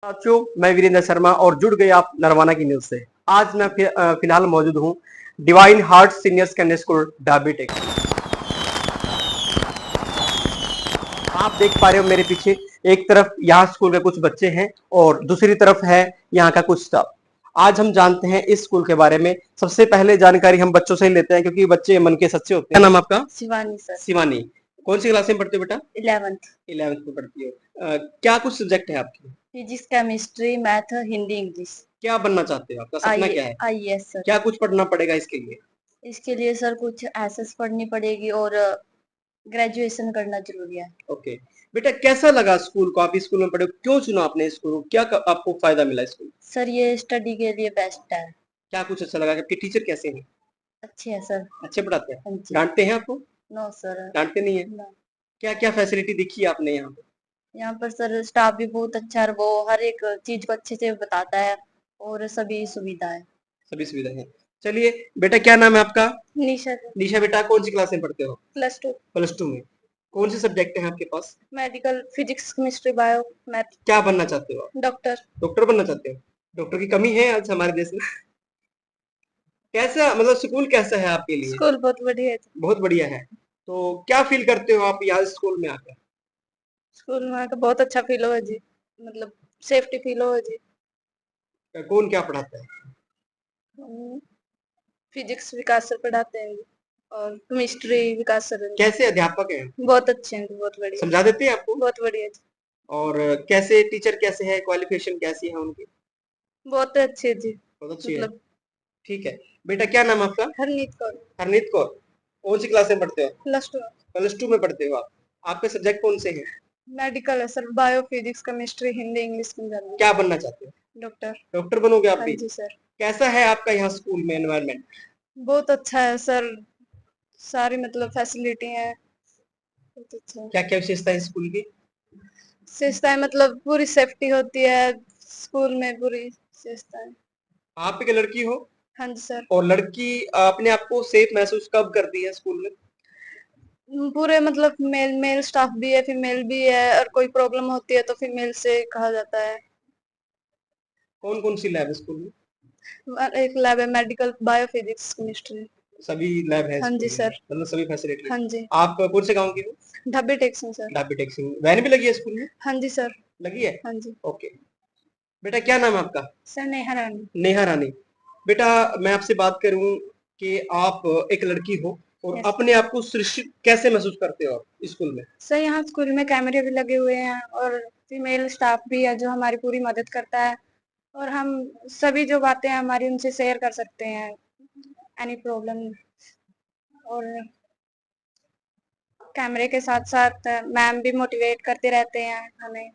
साथियों, मैं वीरेंद्र शर्मा और जुड़ गए आप नरवाना की न्यूज से। आज मैं फिलहाल मौजूद हूँ Divine Heart senior secondary school डाबी टेक। आप देख पा रहे हो मेरे पीछे, एक तरफ यहाँ स्कूल के कुछ बच्चे हैं और दूसरी तरफ है यहाँ का कुछ स्टाफ। आज हम जानते हैं इस स्कूल के बारे में। सबसे पहले जानकारी हम बच्चों से ही लेते हैं क्योंकि बच्चे मन के सच्चे होते हैं। क्या नाम आपका? शिवानी सर। शिवानी, कौन सी क्लास में पढ़ते हो बेटा? 11th। 11th में पढ़ती हो। क्या कुछ सब्जेक्ट है आपके? Physics, chemistry, math, Hindi, English. क्या बनना चाहते हो? आपका सपना क्या है? IAS sir. क्या कुछ पढ़ना पड़ेगा इसके लिए? इसके लिए सर कुछ एसएस पढ़नी पड़ेगी और ग्रेजुएशन करना जरूरी है। ओके बेटा, कैसा लगा स्कूल को? आप इस स्कूल में पढ़े हो, क्यों चुना आपने स्कूल को? क्या आपको फायदा मिला स्कूल? सर ये स्टडी के लिए बेस्ट है। क्या कुछ अच्छा लगा? आपके टीचर कैसे हैं? अच्छे है सर। अच्छे पढ़ाते हैं? हाँ जी। डांटते हैं आपको? No sir. डांटते नहीं है? नो। क्या क्या फैसिलिटी देखी है आपने यहाँ पे? यहाँ पर सर स्टाफ भी बहुत अच्छा है, वो हर एक चीज को अच्छे से बताता है और सभी सुविधा है। सभी सुविधा है। चलिए बेटा, क्या नाम है आपका? निशा। निशा बेटा, कौन सी क्लास में पढ़ते हो? +2। +2 में। कौन से सब्जेक्ट है आपके पास? Medical, physics, chemistry, bio, math. क्या बनना चाहते हो आप? डॉक्टर। डॉक्टर बनना चाहते हो? डॉक्टर की कमी है आज हमारे देश में। कैसा, मतलब स्कूल कैसा है आपके लिए? स्कूल बहुत बढ़िया है। बहुत बढ़िया है। तो क्या फील करते हो आप यहाँ स्कूल में आकर? स्कूल में आकर बहुत अच्छा फील हुआ जी, मतलब सेफ्टी फील हुआ जी। कौन क्या पढ़ाता है? फिजिक्स विकास सर पढ़ाते हैं और केमिस्ट्री विकास सर। कैसे अध्यापक हैं? बहुत अच्छे हैं, बहुत बढ़िया। समझा देते हैं आपको? बहुत बढ़िया जी। और कैसे टीचर कैसे है? क्वालिफिकेशन कैसी है उनकी? बहुत अच्छे जी। बहुत अच्छी है। मतलब ठीक है बेटा, क्या नाम है आपका? हरनीत कौर। हरनीत कौर, कौन सी क्लास में पढ़ते हो? +2। +2 में पढ़ते हो आप। आपके सब्जेक्ट कौन से हैं? मेडिकल है sir, bio, physics, chemistry, Hindi, English, Punjabi. क्या बनना चाहते हो? डॉक्टर। डॉक्टर बनोगे आप हाँ भी? जी सर। कैसा है आपका यहाँ स्कूल में एनवायरनमेंट? बहुत अच्छा है सर, सारी मतलब फैसिलिटी है, बहुत अच्छा है। क्या क्या विशेषता है स्कूल की? विशेषताएं मतलब पूरी सेफ्टी होती है स्कूल में, पूरी विशेषताएं। आप एक लड़की हो हाँ जी सर। और लड़की अपने आप को सेफ महसूस कब करती है स्कूल में? पूरे मतलब मेल मेल स्टाफ भी है, फीमेल भी है, और कोई प्रॉब्लम होती है तो फीमेल से कहा जाता है। कौन कौन सी लैब है स्कूल में? एक लैब है, मेडिकल, बायो, फिजिक्स, केमिस्ट्री। सभी लैब है हाँ जी स्कूल में, सर। मतलब सभी फैसिलिटी। हाँ जी। आप कौन से गांव के हो? ढाबे टेक्सन सर। ढाबी टेक्सिंग। वैन भी लगी है स्कूल में? हाँ जी सर। लगी है। हाँ जी। ओके बेटा, क्या नाम है आपका? सर नेहा रानी। नेहा रानी। बेटा, मैं आपसे बात करूं कि आप एक लड़की हो और यस अपने आप को सुरक्षित कैसे महसूस करते हो आप स्कूल में? सर, यहाँ स्कूल में कैमरे भी लगे हुए हैं और फीमेल स्टाफ भी है जो हमारी पूरी मदद करता है, और हम सभी जो बातें हैं हमारी उनसे शेयर कर सकते हैं, एनी प्रॉब्लम। और कैमरे के साथ साथ मैम भी मोटिवेट करते रहते हैं हमें।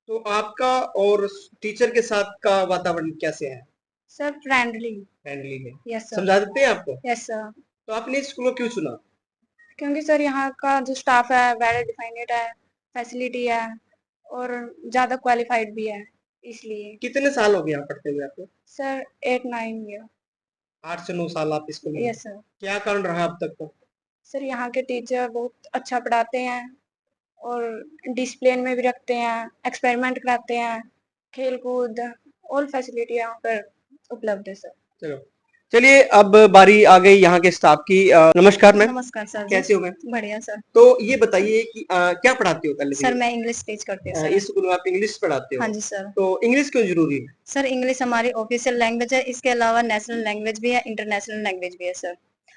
तो आपका और टीचर के साथ का वातावरण कैसे है? Sir friendly. फ्रेंडली है? Yes sir. समझा देते हैं आपको? Yes sir. तो आपने इस स्कूल को क्यों चुना? क्योंकि सर यहाँ का जो स्टाफ है वेल डिफाइंड है, फैसिलिटी है और ज़्यादा क्वालिफाइड भी है, इसलिए। कितने साल हो गए यहाँ पढ़ते हुए आपको? Sir 8-9 year. 8 से 9 साल आप स्कूल में? Yes sir. क्या कारण रहा अब तक का? सर यहाँ के टीचर बहुत अच्छा पढ़ाते हैं और डिसिप्लिन में भी रखते हैं, एक्सपेरिमेंट कराते हैं, खेल कूद, ऑल फैसिलिटी यहाँ पर उपलब्ध है सर। चलो, चलिए अब बारी आ गई यहाँ के स्टाफ की। नमस्कार मैम। नमस्कार सर जी। कैसे हो मैम? बढ़िया सर। तो ये बताइए कि क्या पढ़ाते हो पहले? सर मैं इंग्लिश टीच करती हूँ सर। इस स्कूल में आप इंग्लिश पढ़ाते हो? हाँ जी सर। तो इंग्लिश क्यों जरूरी है? सर इंग्लिश हमारी ऑफिशियल लैंग्वेज है, इसके अलावा नेशनल लैंग्वेज भी है, इंटरनेशनल लैंग्वेज भी है सर।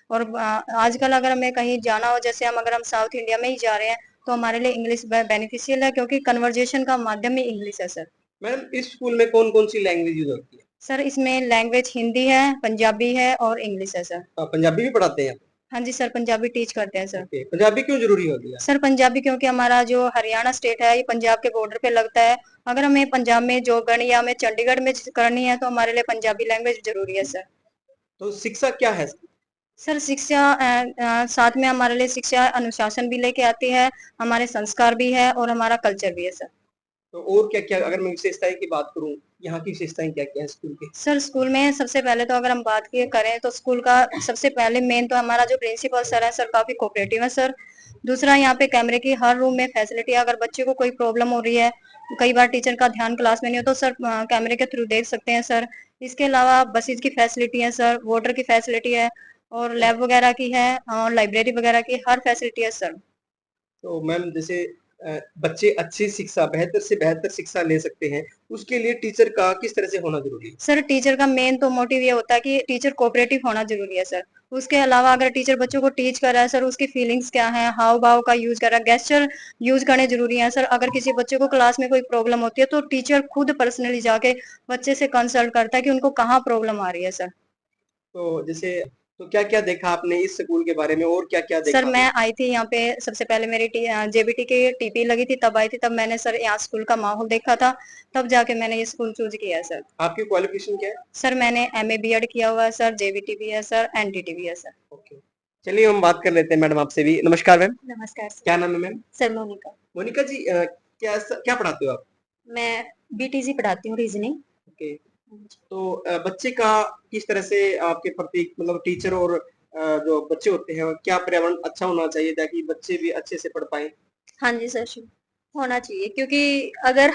और आजकल अगर हमें कहीं जाना हो, जैसे अगर हम साउथ इंडिया में ही जा रहे हैं, तो हमारे लिए इंग्लिश बेनिफिशियल है, क्योंकि कन्वर्जेशन का माध्यम ही इंग्लिश है सर। मैडम, इस स्कूल में कौन कौन सी लैंग्वेज यूज होती है? सर इसमें लैंग्वेज हिंदी है, पंजाबी है और इंग्लिश है सर। पंजाबी भी पढ़ाते हैं? हाँ जी सर, पंजाबी टीच करते हैं सर। ओके, पंजाबी क्यों जरूरी होती है? सर पंजाबी क्योंकि हमारा जो हरियाणा स्टेट है ये पंजाब के बॉर्डर पे लगता है। अगर हमें पंजाब में जॉब करनी है या हमें चंडीगढ़ में करनी है तो हमारे लिए पंजाबी लैंग्वेज जरूरी है सर। तो शिक्षा क्या है? सर शिक्षा साथ में हमारे लिए शिक्षा अनुशासन भी लेके आती है, हमारे संस्कार भी है और हमारा कल्चर भी है सर। तो और क्या-क्या अगर मैं विशेषताएँ की बात करूँ, यहाँ की विशेषताएँ क्या-क्या हैं स्कूल की? सर स्कूल में सबसे पहले तो अगर हम बात की करें तो स्कूल का सबसे पहले मेन तो हमारा जो प्रिंसिपल सर है सर काफी कोऑपरेटिव है सर। दूसरा यहाँ पे कैमरे की हर रूम में फैसिलिटी है, अगर बच्चे को कोई प्रॉब्लम हो रही है, कई बार टीचर का ध्यान क्लास में नहीं हो तो सर कैमरे के थ्रू देख सकते हैं सर। इसके अलावा बसेज की फैसिलिटी है सर, वाटर की फैसिलिटी है और लैब वगैरह की है और लाइब्रेरी वगैरह की हर फैसिलिटी है सर। तो मैम जैसे बच्चे अच्छी शिक्षा बेहतर से बेहतर शिक्षा ले सकते हैं, उसके लिए टीचर का किस तरह से होना ज़रूरी है? सर टीचर का मेन तो मोटिव ये होता है कि टीचर कोऑपरेटिव होना जरूरी है सर। उसके अलावा अगर टीचर बच्चों को टीच कर रहा है सर, उसकी फीलिंग्स क्या है, हाव भाव का यूज कर रहा है, गेस्चर यूज करने जरूरी है सर। अगर किसी बच्चे को क्लास में कोई प्रॉब्लम होती है तो टीचर खुद पर्सनली जाके बच्चे से कंसल्ट करता है कि उनको कहाँ प्रॉब्लम आ रही है सर। तो जैसे तो क्या-क्या देखा आपने इस स्कूल के बारे में और क्या-क्या सर देखा मैं आपने? आई थी यहाँ पे, सबसे पहले मेरी जेबीटी की टीपी लगी थी तब आई थी, तब मैंने सर यहाँ स्कूल का माहौल देखा था, तब जाके मैंने ये स्कूल चूज किया है सर। आपकी क्वालिफिकेशन क्या है? सर मैंने एमए बीएड किया हुआ है सर, जेबीटी भी है सर, एनटीटी भी है सर। ओके। चलिए हम बात कर लेते हैं मैडम आपसे भी। नमस्कार मैम, नमस्कार सर। क्या नाम है मैम? सर मोनिका। मोनिका जी क्या पढ़ाते हो आप? मैं बीटीजी पढ़ाती हूँ, रीजनिंग। ओके। तो बच्चे का किस तरह से आपके प्रति मतलब टीचर और जो बच्चे होते हैं क्या पर्यावरण अच्छा होना चाहिए ताकि बच्चे भी अच्छे से पढ़ पाएँ? हाँ जी सर, होना चाहिए क्योंकि अगर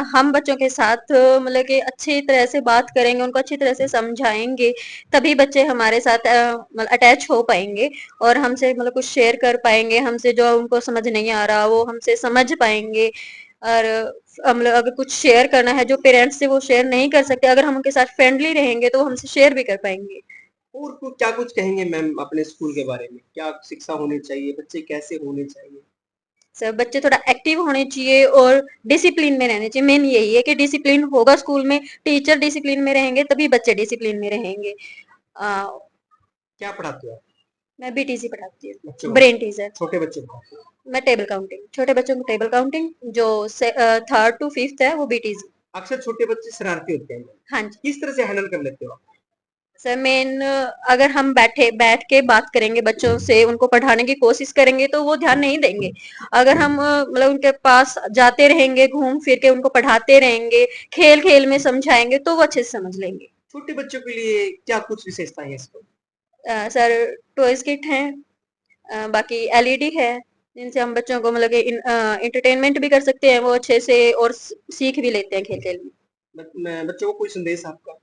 हम बच्चों के साथ मतलब कि अच्छी तरह से बात करेंगे, उनको अच्छी तरह से समझाएंगे, तभी बच्चे हमारे साथ मतलब अटैच हो पाएंगे और हमसे मतलब कुछ शेयर कर पाएंगे, हमसे जो उनको समझ नहीं आ रहा वो हमसे समझ पाएंगे। और मतलब अगर कुछ शेयर करना है जो पेरेंट्स से वो शेयर नहीं कर सकते, अगर हम उनके साथ फ्रेंडली रहेंगे तो वो हमसे शेयर भी कर पाएंगे। और क्या कुछ कहेंगे मैम अपने स्कूल के बारे में? क्या शिक्षा होनी चाहिए? बच्चे कैसे होने चाहिए? सर बच्चे थोड़ा एक्टिव होने चाहिए और डिसिप्लिन में रहने चाहिए। मेन यही है कि डिसिप्लिन होगा स्कूल में, टीचर डिसिप्लिन में रहेंगे तभी बच्चे डिसिप्लिन में रहेंगे। आ, क्या पढ़ाते हो आप? मैं बीटीसी पढ़ाती बच्चों हूँ, को? Brain teacher. छोटे बच्चों को पढ़ाते हो? मैं टेबल काउंटिंग, छोटे बच्चों को टेबल काउंटिंग, जो 3rd to 5th है वो बीटीसी। अक्सर छोटे बच्चे शरारती होते हैं। हाँ जी किस तरह से हैंडल कर लेते हो आप? सर, मेन अगर हम बैठ के बात करेंगे बच्चों से, उनको पढ़ाने की कोशिश करेंगे तो वो ध्यान नहीं देंगे। अगर हम मतलब उनके पास जाते रहेंगे, घूम फिर के उनको पढ़ाते रहेंगे, खेल खेल में समझाएंगे तो वो अच्छे से समझ लेंगे। छोटे बच्चों के लिए क्या कुछ विशेषताएँ हैं इसमें? सर टॉयज किट है, बाकी एलईडी है, जिनसे हम बच्चों को मतलब कि इंटरटेनमेंट भी कर सकते हैं वो अच्छे से और सीख भी लेते हैं खेल खेल में। बच्चों को कोई संदेश आपका?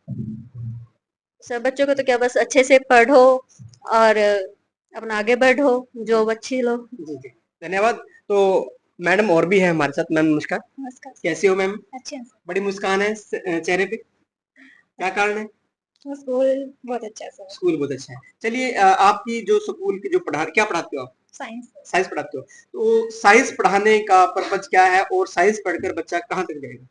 सर बच्चों को तो क्या, बस अच्छे से पढ़ो और अपना आगे बढ़ो, जॉब अच्छी लो। जी, जी। धन्यवाद। तो मैडम और भी है हमारे साथ। मैम नमस्कार। नमस्कार सर। कैसी हो मैम? अच्छे हैं सर। बड़ी मुस्कान है चेहरे पे। क्या कारण है? स्कूल बहुत अच्छा है सर। स्कूल बहुत अच्छा है। चलिए आपकी जो स्कूल की जो क्या पढ़ाते हो आप? साइंस। साइंस पढ़ाते हो। तो साइंस पढ़ाने का पर्पज़ क्या है और साइंस पढ़कर बच्चा कहाँ तक जाएगा?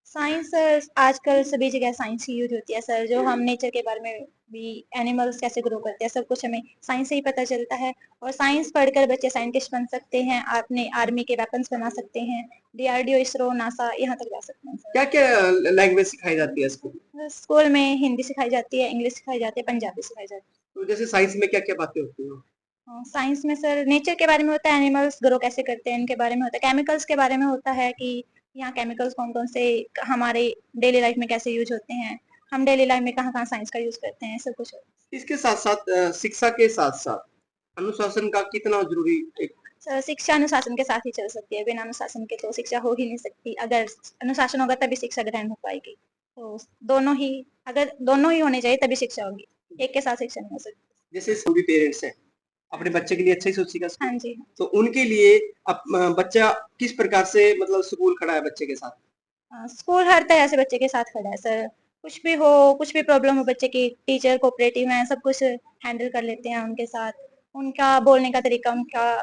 साइंस सर, आजकल सभी जगह साइंस की यूज होती है सर, जो हम नेचर के बारे में भी, एनिमल्स कैसे ग्रो करते हैं, सब कुछ हमें साइंस से ही पता चलता है। और साइंस पढ़कर बच्चे साइंटिस्ट बन सकते हैं, अपने आर्मी के वेपन्स बना सकते हैं, डीआरडीओ, इसरो, नासा यहाँ तक जा सकते हैं सर। क्या-क्या लैंग्वेज सिखाई जाती है स्कूल में? स्कूल में हिंदी सिखाई जाती है, इंग्लिश सिखाई जाती है, पंजाबी सिखाई जाती है। तो जैसे साइंस में क्या-क्या बातें होती हैं? साइंस में सर नेचर के बारे में होता है, एनिमल्स ग्रो कैसे करते हैं इनके बारे में होता है, केमिकल्स के बारे में होता है कि यहाँ केमिकल्स कौन कौन से हमारे डेली लाइफ में कैसे यूज होते हैं, हम डेली लाइफ में कहाँ कहाँ साइंस का यूज करते हैं, सब कुछ होता है। इसके साथ-साथ शिक्षा के साथ-साथ अनुशासन का कितना ज़रूरी एक सर शिक्षा अनुशासन के साथ ही चल सकती है, बिना अनुशासन के तो शिक्षा हो ही नहीं सकती। अगर अनुशासन होगा तभी शिक्षा ग्रहण हो पाएगी। तो दोनों ही, अगर दोनों ही होने चाहिए तभी शिक्षा होगी, एक के साथ शिक्षा नहीं हो सकती। जैसे सभी पेरेंट्स हैं, अपने बच्चे के लिए अच्छा ही सोचेगा स्कूल। हाँ जी। तो उनके लिए बच्चा किस प्रकार से मतलब स्कूल खड़ा है बच्चे के साथ? स्कूल हर तरह से बच्चे के साथ खड़ा है सर। कुछ भी हो, कुछ भी प्रॉब्लम हो बच्चे की, टीचर कोऑपरेटिव हैं, सब कुछ हैंडल कर लेते हैं उनके साथ। उनका बोलने का तरीका,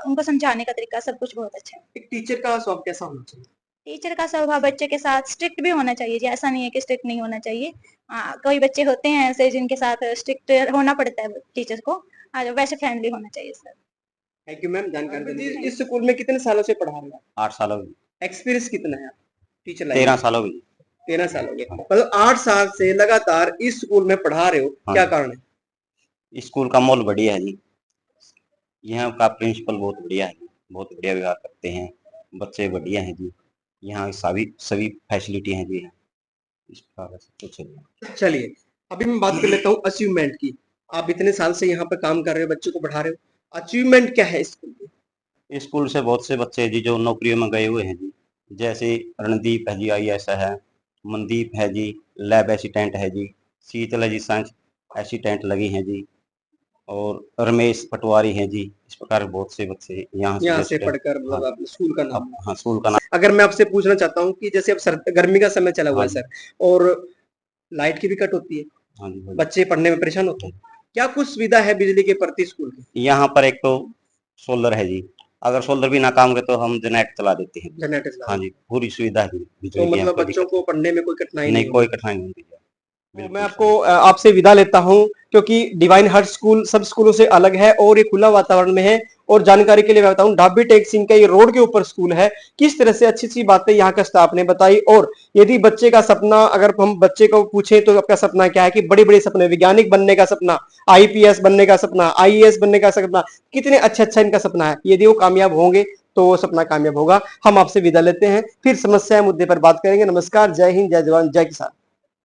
उनको समझाने का तरीका, सब कुछ बहुत अच्छा है। एक टीचर का स्वभाव कैसा होना चाहिए? टीचर का स्वभाव बच्चे के साथ स्ट्रिक्ट भी होना चाहिए जी, ऐसा नहीं है कि स्ट्रिक्ट नहीं होना चाहिए। कोई बच्चे होते हैं ऐसे जिनके साथ स्ट्रिक्ट होना पड़ता है टीचर को, वैसे फ्रेंडली होना चाहिए सर। थैंक यू मैम जानकारी देने के लिए। इस स्कूल में कितने सालों से पढ़ा रहे हैं? 8 साल हो गए। एक्सपीरियंस कितना है टीचर लाइन 13 में? साल हो गए। 13 साल हो गए। मतलब 8 साल से लगातार इस स्कूल में पढ़ा रहे हो, हाँ क्या जी। कारण है? स्कूल का माहौल बढ़िया है जी। यहाँ का प्रिंसिपल बहुत बढ़िया है जी, बहुत बढ़िया व्यवहार करते हैं, बच्चे बढ़िया हैं जी। यहाँ सभी सभी फैसिलिटी हैं जी। इस प्रकार से तो चलिए। चलिए, अभी मैं बात कर लेता हूँ अचीवमेंट की। आप इतने साल से यहाँ पे काम कर रहे हो, बच्चों को पढ़ा रहे हो, अचीवमेंट क्या है स्कूल की? स्कूल से बहुत से बच्चे हैं जी जो नौकरियों में गए हुए हैं जी। जैसे रणदीप है जी, आईएएस है। मनदीप है जी, लैब असिस्टेंट है जी। शीतल है जी, साइंस असिस्टेंट लगी हैं जी। और रमेश पटवारी हैं जी। इस प्रकार बहुत से बच्चे यहाँ से यहाँ जो से स्टूडेंट। पढ़कर हाँ, मतलब आपने स्कूल का नाम अब हाँ, स्कूल का नाम। अगर मैं आपसे पूछना चाहता हूँ कि जैसे अब गर्मी का समय चला हुआ हाँ है जी, सर, और लाइट की भी कट होती है, हाँ जी, हाँ जी। बच्चे पढ़ने में परेशान होते हैं, क्या कुछ सुविधा है बिजली के प्रति स्कूल की? यहाँ पर एक तो सोलर है जी। अगर सोलर भी ना काम करे तो हम जनरेटर चला देते हैं जी। जनरेटर चला हाँ रहे जी, पूरी सुविधा है जी, तो बिजली की यहाँ मतलब कोई बच्चों दिक्कत को पढ़ने में कोई कठिनाई नहीं, नहीं कोई होगी। कठिनाई नहीं होती है। तो मैं बिल्कुल आपको सही। आपसे विदा लेता हूँ, क्योंकि डिवाइन हार्ट स्कूल सब स्कूलों से अलग है और ये खुला वातावरण में है। और जानकारी के लिए मैं बताऊं, ढाबी टेक सिंह का ये रोड के ऊपर स्कूल है। किस तरह से अच्छी अच्छी बातें यहाँ का स्टाफ ने बताई। और यदि बच्चे का सपना, अगर हम बच्चे को पूछे तो आपका सपना क्या है, कि बड़े बड़े सपने, वैज्ञानिक बनने का सपना, आईपीएस बनने का सपना, आईएएस बनने का सपना, कितने अच्छा अच्छा इनका सपना है। यदि वो कामयाब होंगे तो वो सपना कामयाब होगा। हम आपसे विदा लेते हैं, फिर समस्या मुद्दे पर बात करेंगे। नमस्कार, जय हिंद, जय जवान, जय किसान।